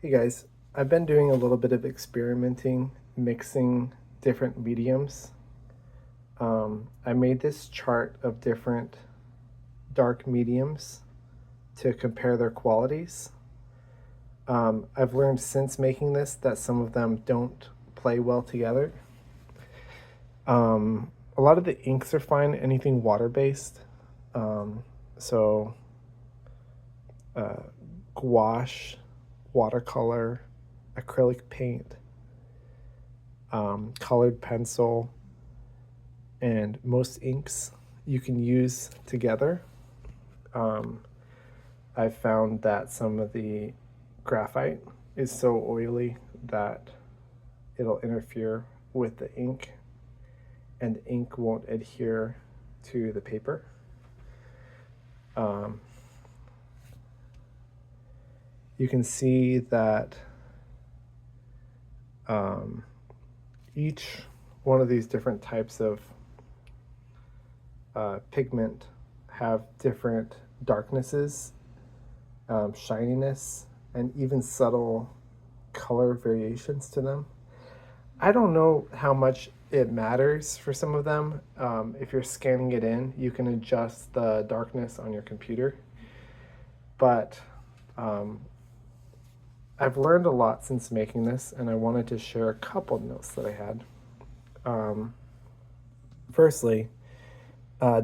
Hey guys, I've been doing a little bit of experimenting, mixing different mediums. I made this chart of different dark mediums to compare their qualities. I've learned since making this that some of them don't play well together. A lot of the inks are fine, anything water-based. Um, so gouache, watercolor, acrylic paint, colored pencil, and most inks you can use together. Um, I've found that some of the graphite is so oily that it'll interfere with the ink, and the ink won't adhere to the paper. Um, you can see that um, each one of these different types of pigment have different darknesses, shininess, and even subtle color variations to them. I don't know how much it matters for some of them. If you're scanning it in, you can adjust the darkness on your computer. But um, I've learned a lot since making this, and I wanted to share a couple notes that I had. Um, Firstly,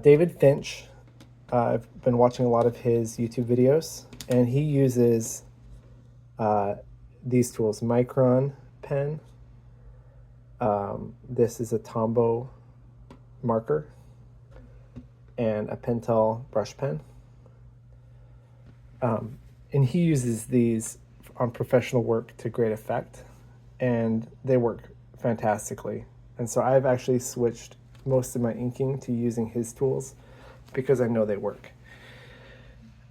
David Finch. I've been watching a lot of his YouTube videos, and he uses uh, these tools: Micron pen. This is a Tombow marker and a Pentel brush pen. And he uses these on professional work to great effect, and they work fantastically. And so I've actually switched most of my inking to using his tools because I know they work.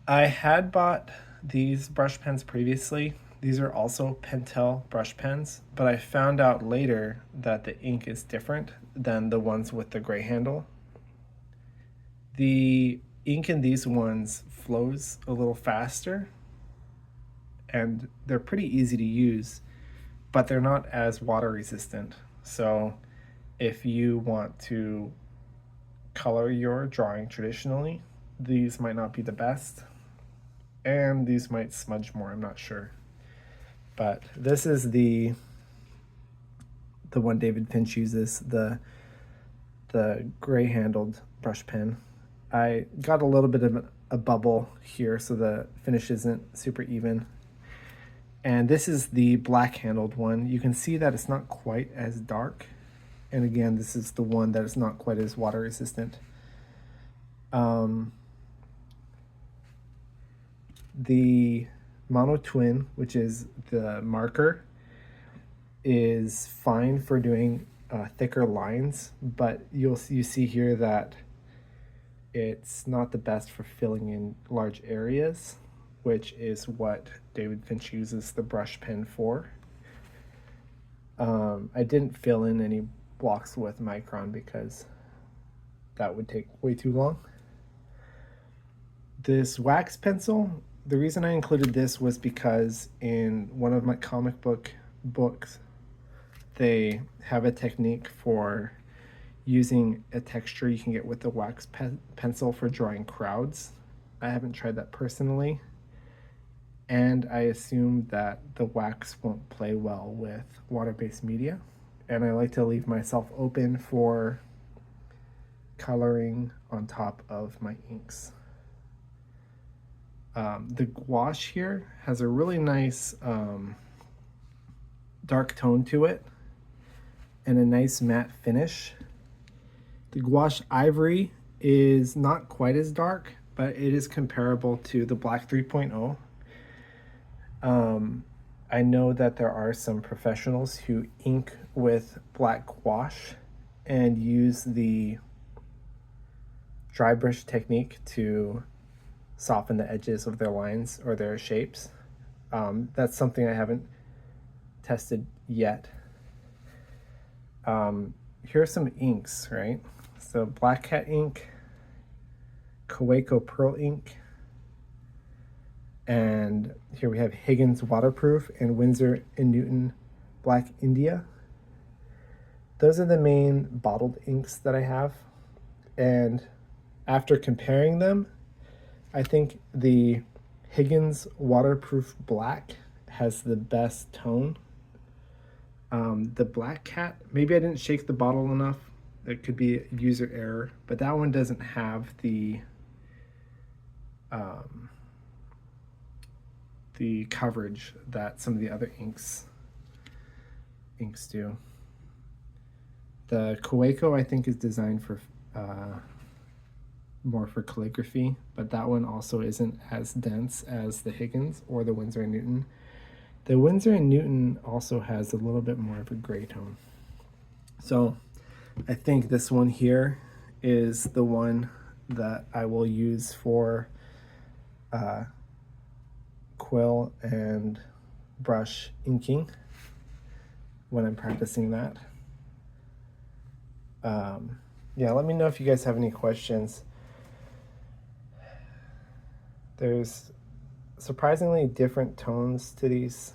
I had bought these brush pens previously. These are also Pentel brush pens, but I found out later that the ink is different than the ones with the gray handle. The ink in these ones flows a little faster, and they're pretty easy to use, but they're not as water resistant. So if you want to color your drawing traditionally, these might not be the best, and these might smudge more, I'm not sure. But this is the one David Finch uses, the gray handled brush pen. I got a little bit of a bubble here so the finish isn't super even. And this is the black handled one. You can see that it's not quite as dark. And again, this is the one that is not quite as water resistant. The Mono Twin, which is the marker, is fine for doing thicker lines, but you see here that it's not the best for filling in large areas, which is what David Finch uses the brush pen for. I didn't fill in any blocks with Micron because that would take way too long. This wax pencil, the reason I included this was because in one of my comic book books, they have a technique for using a texture you can get with the wax pencil for drawing crowds. I haven't tried that personally, and I assume that the wax won't play well with water-based media. And I like to leave myself open for coloring on top of my inks. The gouache here has a really nice dark tone to it and a nice matte finish. The gouache ivory is not quite as dark, but it is comparable to the black 3.0. I know that there are some professionals who ink with black gouache and use the dry brush technique to soften the edges of their lines or their shapes. That's something I haven't tested yet. Here are some inks, right? So Black Cat ink, Kaweco Pearl ink, And here we have Higgins Waterproof and Winsor & Newton Black India. Those are the main bottled inks that I have. And after comparing them, I think the Higgins Waterproof Black has the best tone. The Black Cat, maybe I didn't shake the bottle enough. It could be user error, but that one doesn't have the coverage that some of the other inks do. The Kaweco, I think, is designed for more for calligraphy, but that one also isn't as dense as the Higgins or the Winsor & Newton. The Winsor & Newton also has a little bit more of a gray tone. So I think this one here is the one that I will use for quill and brush inking when I'm practicing that. Yeah, let me know if you guys have any questions. There's surprisingly different tones to these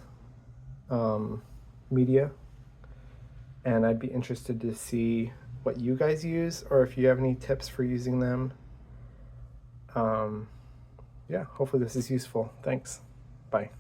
media, and I'd be interested to see what you guys use, or if you have any tips for using them. Yeah, hopefully this is useful. Thanks. Bye.